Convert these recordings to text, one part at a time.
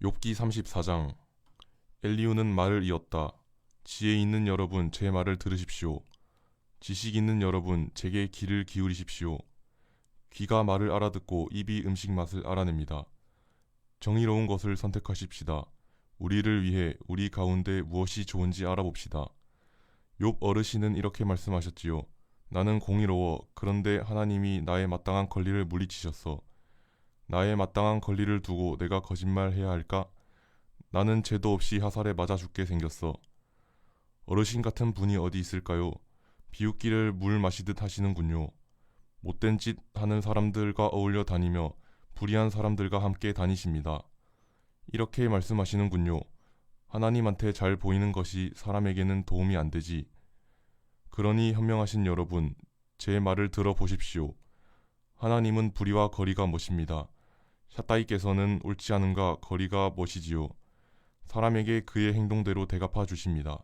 욥기 34장. 엘리후는 말을 이었다. 지혜 있는 여러분, 제 말을 들으십시오. 지식 있는 여러분, 제게 귀를 기울이십시오. 귀가 말을 알아듣고 입이 음식 맛을 알아냅니다. 정의로운 것을 선택하십시다. 우리를 위해 우리 가운데 무엇이 좋은지 알아봅시다. 욥 어르신은 이렇게 말씀하셨지요. 나는 공의로워. 그런데 하나님이 나의 마땅한 권리를 물리치셨어. 나의 마땅한 권리를 두고 내가 거짓말해야 할까? 나는 죄도 없이 화살에 맞아 죽게 생겼어. 어르신 같은 분이 어디 있을까요? 비웃기를 물 마시듯 하시는군요. 못된 짓 하는 사람들과 어울려 다니며 불의한 사람들과 함께 다니십니다. 이렇게 말씀하시는군요. 하나님한테 잘 보이는 것이 사람에게는 도움이 안 되지. 그러니 현명하신 여러분, 제 말을 들어보십시오. 하나님은 불의와 거리가 멋입니다. 샤따이께서는 옳지 않음과 거리가 멋이지요. 사람에게 그의 행동대로 대갚아 주십니다.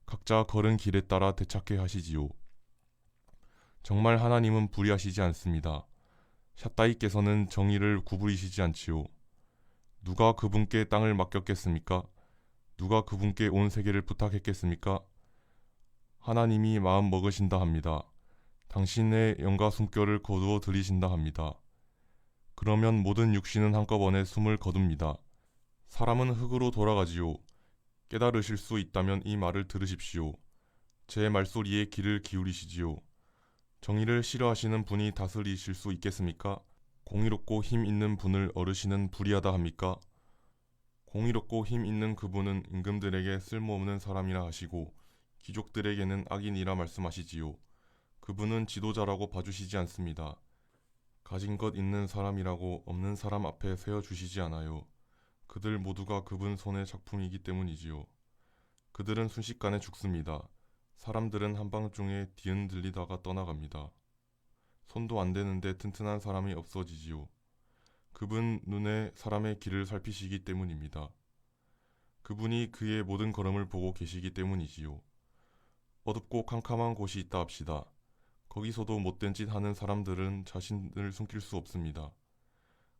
각자 걸은 길에 따라 되찾게 하시지요. 정말 하나님은 불의하시지 않습니다. 샤따이께서는 정의를 구부리시지 않지요. 누가 그분께 땅을 맡겼겠습니까? 누가 그분께 온 세계를 부탁했겠습니까? 하나님이 마음 먹으신다 합니다. 당신의 영과 숨결을 거두어 들이신다 합니다. 그러면 모든 육신은 한꺼번에 숨을 거둡니다. 사람은 흙으로 돌아가지요. 깨달으실 수 있다면 이 말을 들으십시오. 제 말소리에 귀를 기울이시지요. 정의를 싫어하시는 분이 다스리실 수 있겠습니까? 공의롭고 힘 있는 분을 어르신은 불의하다 합니까? 공의롭고 힘 있는 그분은 임금들에게 쓸모없는 사람이라 하시고 귀족들에게는 악인이라 말씀하시지요. 그분은 지도자라고 봐주시지 않습니다. 가진 것 있는 사람이라고 없는 사람 앞에 세워주시지 않아요. 그들 모두가 그분 손의 작품이기 때문이지요. 그들은 순식간에 죽습니다. 사람들은 한밤중에 뒤흔들리다가 떠나갑니다. 손도 안 대는데 튼튼한 사람이 없어지지요. 그분 눈에 사람의 길을 살피시기 때문입니다. 그분이 그의 모든 걸음을 보고 계시기 때문이지요. 어둡고 캄캄한 곳이 있다 합시다. 거기서도 못된 짓 하는 사람들은 자신을 숨길 수 없습니다.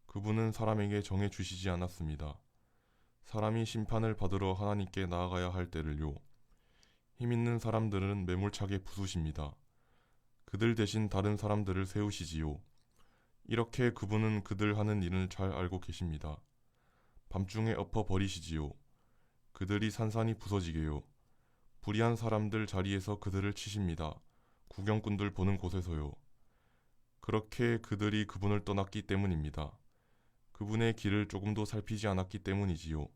그분은 사람에게 정해 주시지 않았습니다. 사람이 심판을 받으러 하나님께 나아가야 할 때를요. 힘있는 사람들은 매몰차게 부수십니다. 그들 대신 다른 사람들을 세우시지요. 이렇게 그분은 그들 하는 일을 잘 알고 계십니다. 밤중에 엎어 버리시지요. 그들이 산산이 부서지게요. 불의한 사람들 자리에서 그들을 치십니다. 구경꾼들 보는 곳에서요. 그렇게 그들이 그분을 떠났기 때문입니다. 그분의 길을 조금도 살피지 않았기 때문이지요.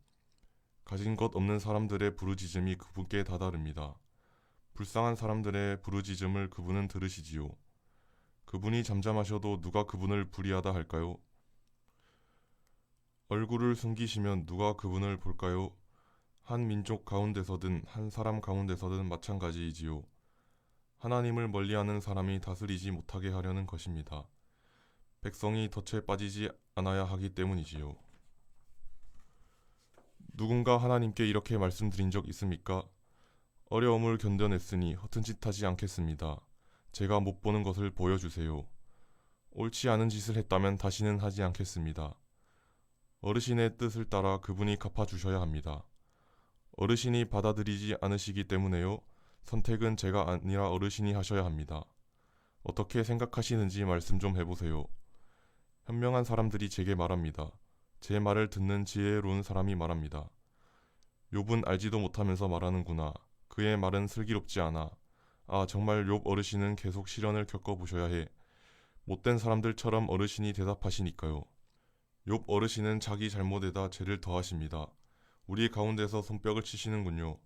가진 것 없는 사람들의 부르짖음이 그분께 다다릅니다. 불쌍한 사람들의 부르짖음을 그분은 들으시지요. 그분이 잠잠하셔도 누가 그분을 불의하다 할까요? 얼굴을 숨기시면 누가 그분을 볼까요? 한 민족 가운데서든 한 사람 가운데서든 마찬가지이지요. 하나님을 멀리하는 사람이 다스리지 못하게 하려는 것입니다. 백성이 덫에 빠지지 않아야 하기 때문이지요. 누군가 하나님께 이렇게 말씀드린 적 있습니까? 어려움을 견뎌냈으니 허튼 짓 하지 않겠습니다. 제가 못 보는 것을 보여주세요. 옳지 않은 짓을 했다면 다시는 하지 않겠습니다. 어르신의 뜻을 따라 그분이 갚아주셔야 합니다. 어르신이 받아들이지 않으시기 때문에요. 선택은 제가 아니라 어르신이 하셔야 합니다. 어떻게 생각하시는지 말씀 좀 해보세요. 현명한 사람들이 제게 말합니다. 제 말을 듣는 지혜로운 사람이 말합니다. 욥은 알지도 못하면서 말하는구나. 그의 말은 슬기롭지 않아. 아, 정말 욥 어르신은 계속 시련을 겪어보셔야 해. 못된 사람들처럼 어르신이 대답하시니까요. 욥 어르신은 자기 잘못에다 죄를 더하십니다. 우리 가운데서 손뼉을 치시는군요.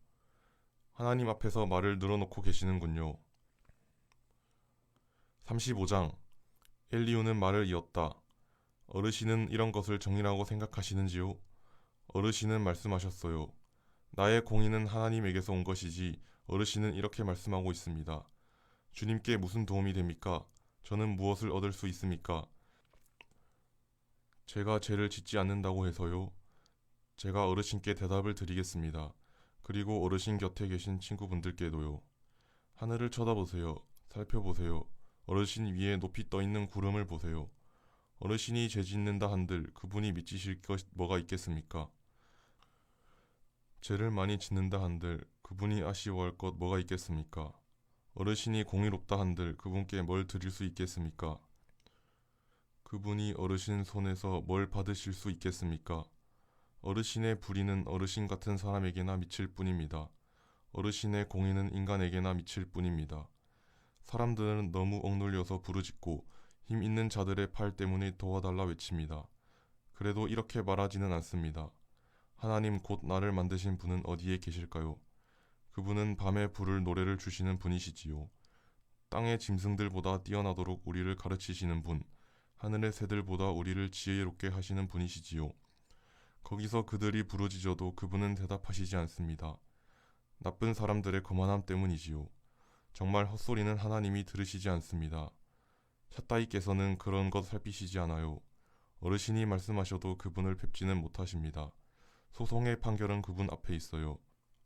하나님 앞에서 말을 늘어놓고 계시는군요. 35장. 엘리후는 말을 이었다. 어르신은 이런 것을 정의라고 생각하시는지요? 어르신은 말씀하셨어요. 나의 공의는 하나님에게서 온 것이지. 어르신은 이렇게 말씀하고 있습니다. 주님께 무슨 도움이 됩니까? 저는 무엇을 얻을 수 있습니까? 제가 죄를 짓지 않는다고 해서요. 제가 어르신께 대답을 드리겠습니다. 그리고 어르신 곁에 계신 친구분들께도요. 하늘을 쳐다보세요. 살펴보세요. 어르신 위에 높이 떠있는 구름을 보세요. 어르신이 죄 짓는다 한들 그분이 미치실 것 뭐가 있겠습니까? 죄를 많이 짓는다 한들 그분이 아쉬워할 것 뭐가 있겠습니까? 어르신이 공의롭다 한들 그분께 뭘 드릴 수 있겠습니까? 그분이 어르신 손에서 뭘 받으실 수 있겠습니까? 어르신의 불의는 어르신 같은 사람에게나 미칠 뿐입니다. 어르신의 공의는 인간에게나 미칠 뿐입니다. 사람들은 너무 억눌려서 부르짖고 힘 있는 자들의 팔 때문에 도와달라 외칩니다. 그래도 이렇게 말하지는 않습니다. 하나님 곧 나를 만드신 분은 어디에 계실까요? 그분은 밤에 불을 노래를 주시는 분이시지요. 땅의 짐승들보다 뛰어나도록 우리를 가르치시는 분, 하늘의 새들보다 우리를 지혜롭게 하시는 분이시지요. 거기서 그들이 부르짖어도 그분은 대답하시지 않습니다. 나쁜 사람들의 거만함 때문이지요. 정말 헛소리는 하나님이 들으시지 않습니다. 샷다이께서는 그런 것 살피시지 않아요. 어르신이 말씀하셔도 그분을 뵙지는 못하십니다. 소송의 판결은 그분 앞에 있어요.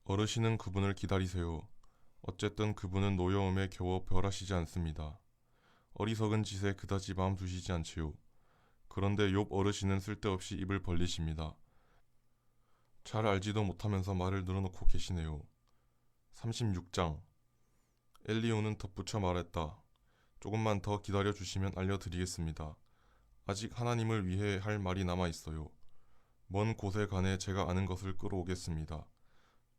어르신은 그분을 기다리세요. 어쨌든 그분은 노여움에 겨워 별하시지 않습니다. 어리석은 짓에 그다지 마음 두시지 않지요. 그런데 욥 어르신은 쓸데없이 입을 벌리십니다. 잘 알지도 못하면서 말을 늘어놓고 계시네요. 36장. 엘리후는 덧붙여 말했다. 조금만 더 기다려 주시면 알려드리겠습니다. 아직 하나님을 위해 할 말이 남아 있어요. 먼 곳에 관해 제가 아는 것을 끌어오겠습니다.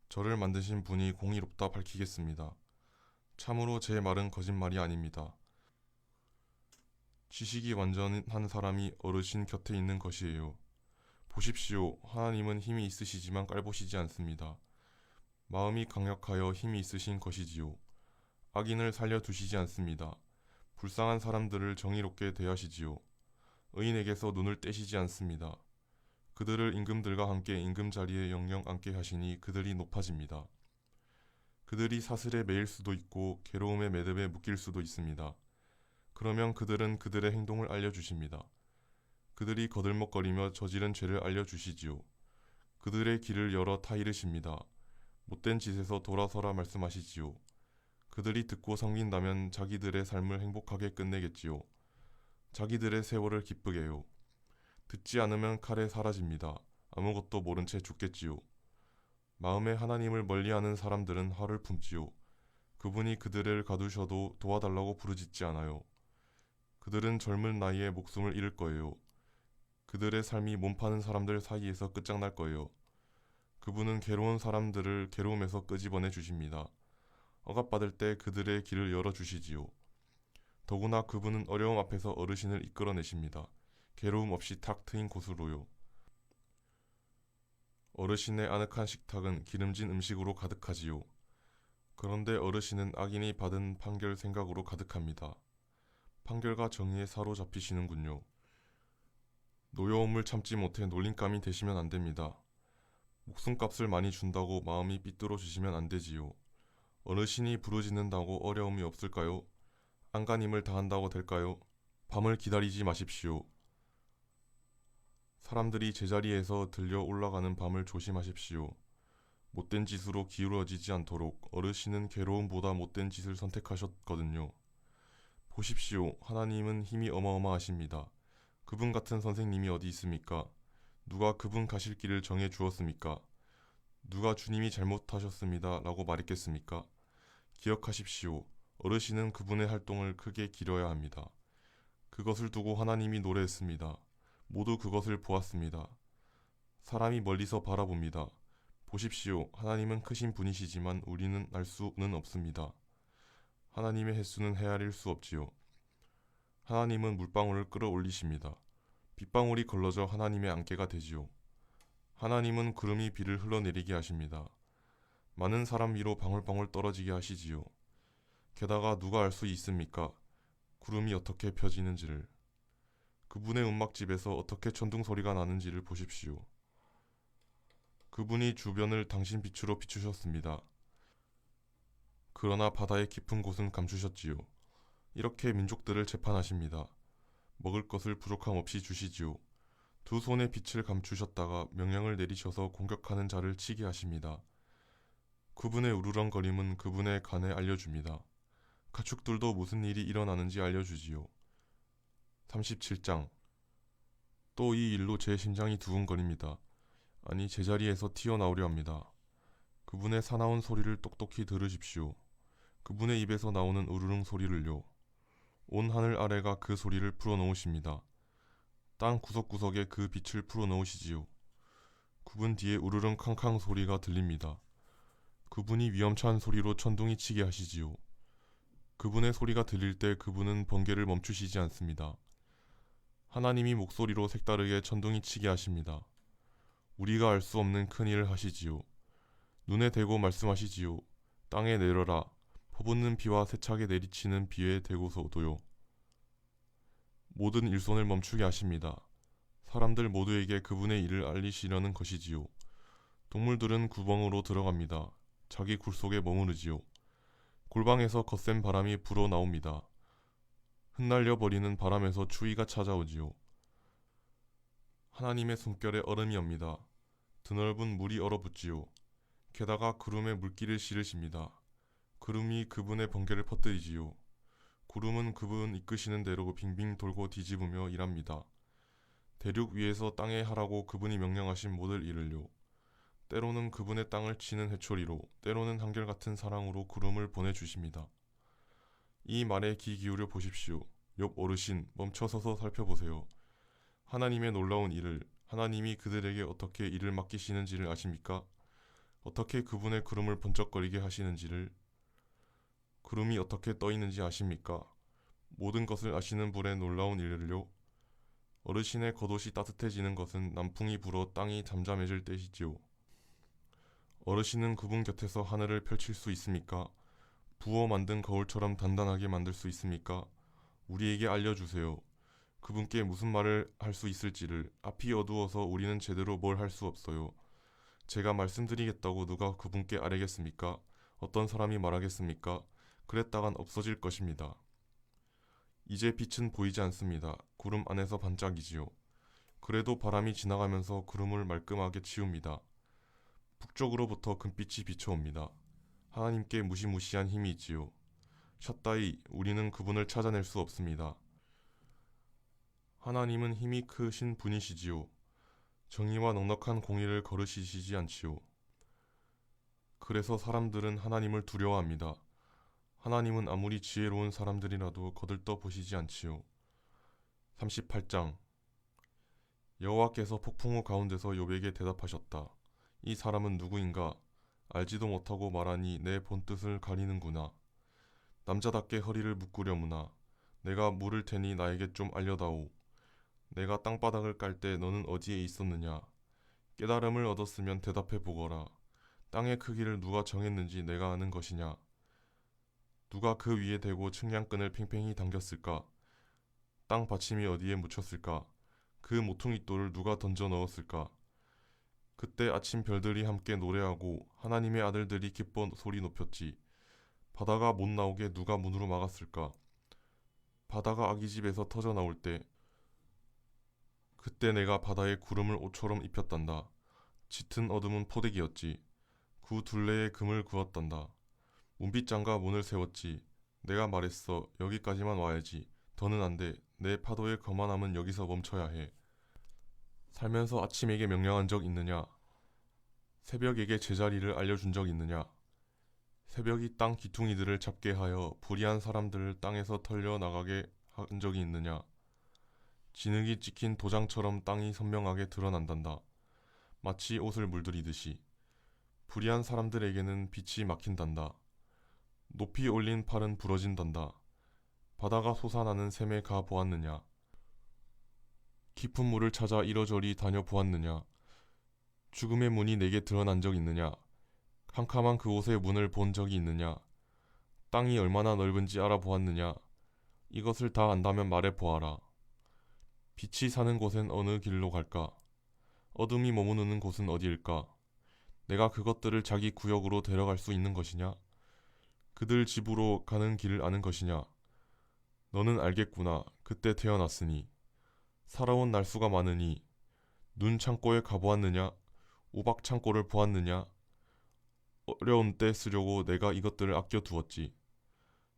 저를 만드신 분이 공의롭다 밝히겠습니다. 참으로 제 말은 거짓말이 아닙니다. 지식이 완전한 사람이 어르신 곁에 있는 것이에요. 보십시오. 하나님은 힘이 있으시지만 깔보시지 않습니다. 마음이 강력하여 힘이 있으신 것이지요. 악인을 살려두시지 않습니다. 불쌍한 사람들을 정의롭게 대하시지요. 의인에게서 눈을 떼시지 않습니다. 그들을 임금들과 함께 임금 자리에 영영 앉게 하시니 그들이 높아집니다. 그들이 사슬에 매일 수도 있고 괴로움의 매듭에 묶일 수도 있습니다. 그러면 그들은 그들의 행동을 알려주십니다. 그들이 거들먹거리며 저지른 죄를 알려주시지요. 그들의 길을 열어 타이르십니다. 못된 짓에서 돌아서라 말씀하시지요. 그들이 듣고 섬긴다면 자기들의 삶을 행복하게 끝내겠지요. 자기들의 세월을 기쁘게요. 듣지 않으면 칼에 사라집니다. 아무것도 모른 채 죽겠지요. 마음에 하나님을 멀리하는 사람들은 화를 품지요. 그분이 그들을 가두셔도 도와달라고 부르짖지 않아요. 그들은 젊은 나이에 목숨을 잃을 거예요. 그들의 삶이 몸파는 사람들 사이에서 끝장날 거예요. 그분은 괴로운 사람들을 괴로움에서 끄집어내 주십니다. 억압받을 때 그들의 길을 열어주시지요. 더구나 그분은 어려움 앞에서 어르신을 이끌어내십니다. 괴로움 없이 탁 트인 곳으로요. 어르신의 아늑한 식탁은 기름진 음식으로 가득하지요. 그런데 어르신은 악인이 받은 판결 생각으로 가득합니다. 판결과 정의에 사로잡히시는군요. 노여움을 참지 못해 놀림감이 되시면 안 됩니다. 목숨값을 많이 준다고 마음이 삐뚤어지시면 안 되지요. 어르신이 부르짖는다고 어려움이 없을까요? 안간힘을 다한다고 될까요? 밤을 기다리지 마십시오. 사람들이 제자리에서 들려 올라가는 밤을 조심하십시오. 못된 짓으로 기울어지지 않도록 어르신은 괴로움보다 못된 짓을 선택하셨거든요. 보십시오. 하나님은 힘이 어마어마하십니다. 그분 같은 선생님이 어디 있습니까? 누가 그분 가실 길을 정해 주었습니까? 누가 주님이 잘못하셨습니다. 라고 말했겠습니까? 기억하십시오. 어르신은 그분의 활동을 크게 기려야 합니다. 그것을 두고 하나님이 노래했습니다. 모두 그것을 보았습니다. 사람이 멀리서 바라봅니다. 보십시오. 하나님은 크신 분이시지만 우리는 알 수는 없습니다. 하나님의 횟수는 헤아릴 수 없지요. 하나님은 물방울을 끌어올리십니다. 빗방울이 걸러져 하나님의 안개가 되지요. 하나님은 구름이 비를 흘러내리게 하십니다. 많은 사람 위로 방울방울 떨어지게 하시지요. 게다가 누가 알 수 있습니까? 구름이 어떻게 펴지는지를. 그분의 움막집에서 어떻게 천둥소리가 나는지를 보십시오. 그분이 주변을 당신 빛으로 비추셨습니다. 그러나 바다의 깊은 곳은 감추셨지요. 이렇게 민족들을 재판하십니다. 먹을 것을 부족함 없이 주시지요. 두 손에 빛을 감추셨다가 명령을 내리셔서 공격하는 자를 치게 하십니다. 그분의 우르렁거림은 그분의 간에 알려줍니다. 가축들도 무슨 일이 일어나는지 알려주지요. 37장. 또 이 일로 제 심장이 두근거립니다. 아니 제자리에서 튀어나오려 합니다. 그분의 사나운 소리를 똑똑히 들으십시오. 그분의 입에서 나오는 우르릉 소리를요. 온 하늘 아래가 그 소리를 풀어놓으십니다. 땅 구석구석에 그 빛을 풀어놓으시지요. 그분 뒤에 우르릉 캉캉 소리가 들립니다. 그분이 위험찬 소리로 천둥이 치게 하시지요. 그분의 소리가 들릴 때 그분은 번개를 멈추시지 않습니다. 하나님이 목소리로 색다르게 천둥이 치게 하십니다. 우리가 알 수 없는 큰 일을 하시지요. 눈에 대고 말씀하시지요. 땅에 내려라. 퍼붓는 비와 세차게 내리치는 비에 대고서도요. 모든 일손을 멈추게 하십니다. 사람들 모두에게 그분의 일을 알리시려는 것이지요. 동물들은 구멍으로 들어갑니다. 자기 굴 속에 머무르지요. 골방에서 거센 바람이 불어 나옵니다. 흩날려 버리는 바람에서 추위가 찾아오지요. 하나님의 숨결에 얼음이 옵니다. 드넓은 물이 얼어붙지요. 게다가 구름에 물기를 실으십니다. 구름이 그분의 번개를 퍼뜨리지요. 구름은 그분 이끄시는 대로 빙빙 돌고 뒤집으며 일합니다. 대륙 위에서 땅에 하라고 그분이 명령하신 모든 일을요. 때로는 그분의 땅을 치는 회초리로, 때로는 한결같은 사랑으로 구름을 보내주십니다. 이 말에 귀 기울여 보십시오. 욥 어르신, 멈춰서서 살펴보세요. 하나님의 놀라운 일을, 하나님이 그들에게 어떻게 일을 맡기시는지를 아십니까? 어떻게 그분의 구름을 번쩍거리게 하시는지를, 구름이 어떻게 떠 있는지 아십니까? 모든 것을 아시는 분의 놀라운 일을요. 어르신의 겉옷이 따뜻해지는 것은 남풍이 불어 땅이 잠잠해질 때이지요. 어르신은 그분 곁에서 하늘을 펼칠 수 있습니까? 부어 만든 거울처럼 단단하게 만들 수 있습니까? 우리에게 알려주세요. 그분께 무슨 말을 할 수 있을지를. 앞이 어두워서 우리는 제대로 뭘 할 수 없어요. 제가 말씀드리겠다고 누가 그분께 아뢰겠습니까? 어떤 사람이 말하겠습니까? 그랬다간 없어질 것입니다. 이제 빛은 보이지 않습니다. 구름 안에서 반짝이지요. 그래도 바람이 지나가면서 구름을 말끔하게 치웁니다. 북쪽으로부터 금빛이 비춰옵니다. 하나님께 무시무시한 힘이 있지요. 샷다이, 우리는 그분을 찾아낼 수 없습니다. 하나님은 힘이 크신 분이시지요. 정의와 넉넉한 공의를 거르시지 않지요. 그래서 사람들은 하나님을 두려워합니다. 하나님은 아무리 지혜로운 사람들이라도 거들떠 보시지 않지요. 38장. 여호와께서 폭풍우 가운데서 욥에게 대답하셨다. 이 사람은 누구인가? 알지도 못하고 말하니 내 본뜻을 가리는구나. 남자답게 허리를 묶으려무나. 내가 물을 테니 나에게 좀 알려다오. 내가 땅바닥을 깔 때 너는 어디에 있었느냐? 깨달음을 얻었으면 대답해 보거라. 땅의 크기를 누가 정했는지 내가 아는 것이냐? 누가 그 위에 대고 측량끈을 팽팽히 당겼을까? 땅 받침이 어디에 묻혔을까? 그 모퉁이돌을 누가 던져 넣었을까? 그때 아침 별들이 함께 노래하고 하나님의 아들들이 기뻐 소리 높였지. 바다가 못 나오게 누가 문으로 막았을까? 바다가 아기집에서 터져 나올 때 그때 내가 바다에 구름을 옷처럼 입혔단다. 짙은 어둠은 포대기였지. 그 둘레에 금을 그었단다. 문빗장과 문을 세웠지. 내가 말했어. 여기까지만 와야지. 더는 안 돼. 내 파도의 거만함은 여기서 멈춰야 해. 살면서 아침에게 명령한 적 있느냐? 새벽에게 제자리를 알려준 적 있느냐? 새벽이 땅 기퉁이들을 잡게 하여 불의한 사람들을 땅에서 털려 나가게 한 적이 있느냐? 진흙이 찍힌 도장처럼 땅이 선명하게 드러난단다. 마치 옷을 물들이듯이. 불의한 사람들에게는 빛이 막힌단다. 높이 올린 팔은 부러진단다. 바다가 솟아나는 샘에 가 보았느냐? 깊은 물을 찾아 이러저리 다녀 보았느냐? 죽음의 문이 내게 드러난 적 있느냐? 캄캄한 그곳의 문을 본 적이 있느냐? 땅이 얼마나 넓은지 알아보았느냐? 이것을 다 안다면 말해 보아라. 빛이 사는 곳엔 어느 길로 갈까? 어둠이 머무르는 곳은 어디일까? 내가 그것들을 자기 구역으로 데려갈 수 있는 것이냐? 그들 집으로 가는 길을 아는 것이냐? 너는 알겠구나. 그때 태어났으니. 살아온 날수가 많으니. 눈 창고에 가보았느냐? 우박 창고를 보았느냐? 어려운 때 쓰려고 내가 이것들을 아껴두었지.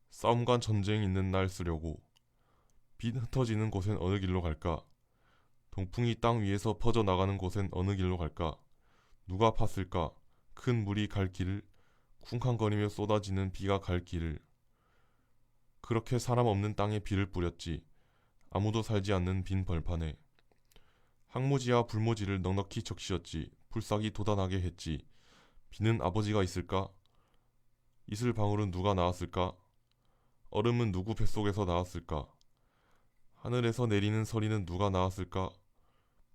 싸움과 전쟁 있는 날 쓰려고. 빛 흩어지는 곳엔 어느 길로 갈까? 동풍이 땅 위에서 퍼져나가는 곳엔 어느 길로 갈까? 누가 팠을까? 큰 물이 갈 길을, 쿵쾅거리며 쏟아지는 비가 갈 길을. 그렇게 사람 없는 땅에 비를 뿌렸지. 아무도 살지 않는 빈 벌판에. 항무지와 불모지를 넉넉히 적시었지. 풀싹이 돋아나게 했지. 비는 아버지가 있을까? 이슬 방울은 누가 낳았을까? 얼음은 누구 뱃속에서 나왔을까? 하늘에서 내리는 서리는 누가 낳았을까?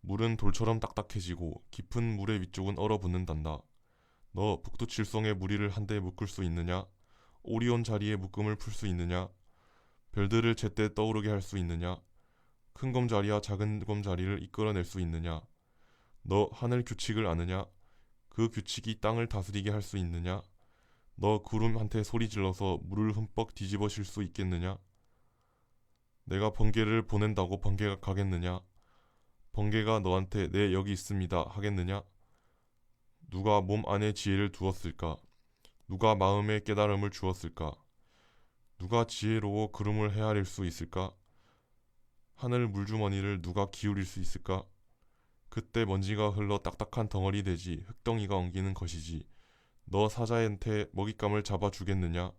물은 돌처럼 딱딱해지고 깊은 물의 위쪽은 얼어붙는단다. 너 북두칠성의 무리를 한데 묶을 수 있느냐? 오리온 자리에 묶음을 풀 수 있느냐? 별들을 제때 떠오르게 할 수 있느냐? 큰 검 자리와 작은 검 자리를 이끌어낼 수 있느냐? 너 하늘 규칙을 아느냐? 그 규칙이 땅을 다스리게 할 수 있느냐? 너 구름한테 소리 질러서 물을 흠뻑 뒤집어 실 수 있겠느냐? 내가 번개를 보낸다고 번개가 가겠느냐? 번개가 너한테 네 여기 있습니다 하겠느냐? 누가 몸 안에 지혜를 두었을까? 누가 마음에 깨달음을 주었을까? 누가 지혜로워 구름을 헤아릴 수 있을까? 하늘 물주머니를 누가 기울일 수 있을까? 그때 먼지가 흘러 딱딱한 덩어리 되지 흙덩이가 엉기는 것이지. 너 사자한테 먹잇감을 잡아주겠느냐?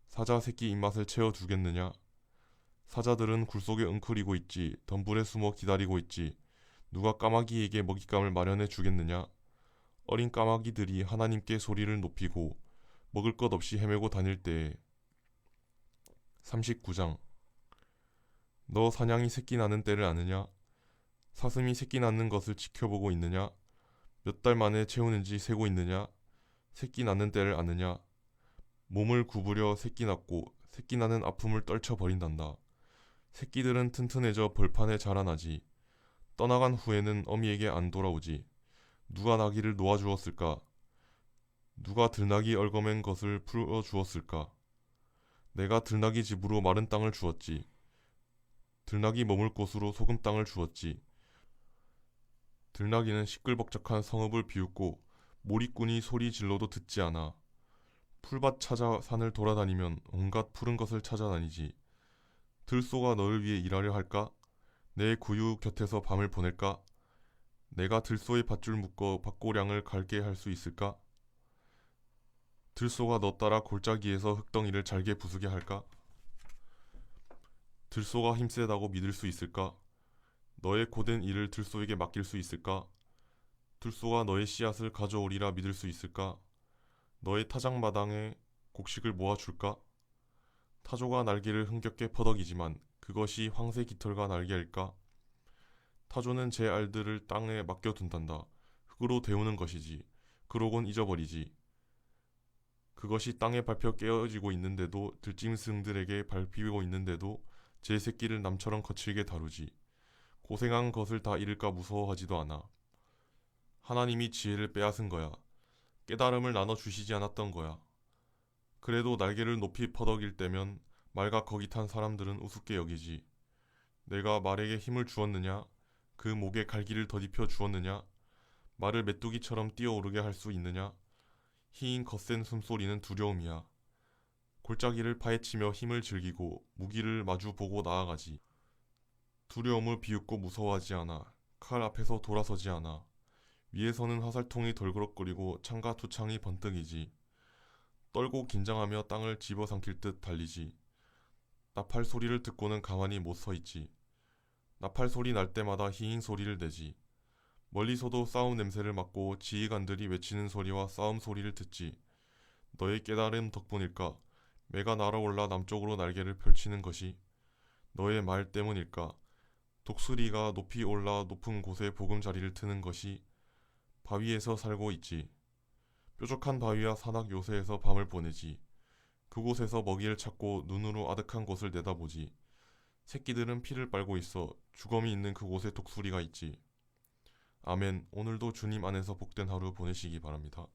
사자 새끼 입맛을 채워주겠느냐? 사자들은 굴 속에 웅크리고 있지. 덤불에 숨어 기다리고 있지. 누가 까마귀에게 먹잇감을 마련해 주겠느냐? 어린 까마귀들이 하나님께 소리를 높이고 먹을 것 없이 헤매고 다닐 때에. 39장. 너 사냥이 새끼 나는 때를 아느냐? 사슴이 새끼 낳는 것을 지켜보고 있느냐? 몇 달 만에 채우는지 세고 있느냐? 새끼 낳는 때를 아느냐? 몸을 구부려 새끼 낳고 새끼 나는 아픔을 떨쳐버린단다. 새끼들은 튼튼해져 벌판에 자라나지. 떠나간 후에는 어미에게 안 돌아오지. 누가 나귀를 놓아주었을까? 누가 들나귀 얽어맨 것을 풀어주었을까? 내가 들나귀 집으로 마른 땅을 주었지. 들나귀 머물 곳으로 소금 땅을 주었지. 들나귀는 시끌벅적한 성읍을 비웃고 몰이꾼이 소리 질러도 듣지 않아. 풀밭 찾아 산을 돌아다니면 온갖 푸른 것을 찾아다니지. 들소가 너를 위해 일하려 할까? 내 구유 곁에서 밤을 보낼까? 내가 들소의 밧줄 묶어 밭고량을 갈게 할 수 있을까? 들소가 너 따라 골짜기에서 흙덩이를 잘게 부수게 할까? 들소가 힘세다고 믿을 수 있을까? 너의 고된 일을 들소에게 맡길 수 있을까? 들소가 너의 씨앗을 가져오리라 믿을 수 있을까? 너의 타작마당에 곡식을 모아줄까? 타조가 날개를 흥겹게 퍼덕이지만 그것이 황새 깃털과 날개일까? 타조는 제 알들을 땅에 맡겨둔단다. 흙으로 데우는 것이지. 그러곤 잊어버리지. 그것이 땅에 밟혀 깨어지고 있는데도 들짐승들에게 밟히고 있는데도 제 새끼를 남처럼 거칠게 다루지. 고생한 것을 다 잃을까 무서워하지도 않아. 하나님이 지혜를 빼앗은 거야. 깨달음을 나눠주시지 않았던 거야. 그래도 날개를 높이 퍼덕일 때면 말과 거기 탄 사람들은 우습게 여기지. 내가 말에게 힘을 주었느냐? 그 목에 갈기를 더딥혀 주었느냐? 말을 메뚜기처럼 뛰어오르게 할 수 있느냐? 희인 거센 숨소리는 두려움이야. 골짜기를 파헤치며 힘을 즐기고 무기를 마주 보고 나아가지. 두려움을 비웃고 무서워하지 않아. 칼 앞에서 돌아서지 않아. 위에서는 화살통이 덜그럭거리고 창과 두창이 번뜩이지. 떨고 긴장하며 땅을 집어삼킬 듯 달리지. 나팔 소리를 듣고는 가만히 못 서 있지. 나팔 소리 날 때마다 히잉 소리를 내지. 멀리서도 싸움 냄새를 맡고 지휘관들이 외치는 소리와 싸움 소리를 듣지. 너의 깨달음 덕분일까? 매가 날아올라 남쪽으로 날개를 펼치는 것이. 너의 말 때문일까? 독수리가 높이 올라 높은 곳에 보금자리를 트는 것이. 바위에서 살고 있지. 뾰족한 바위와 산악 요새에서 밤을 보내지. 그곳에서 먹이를 찾고 눈으로 아득한 곳을 내다보지. 새끼들은 피를 빨고 있어. 주검이 있는 그곳에 독수리가 있지. 아멘. 오늘도 주님 안에서 복된 하루 보내시기 바랍니다.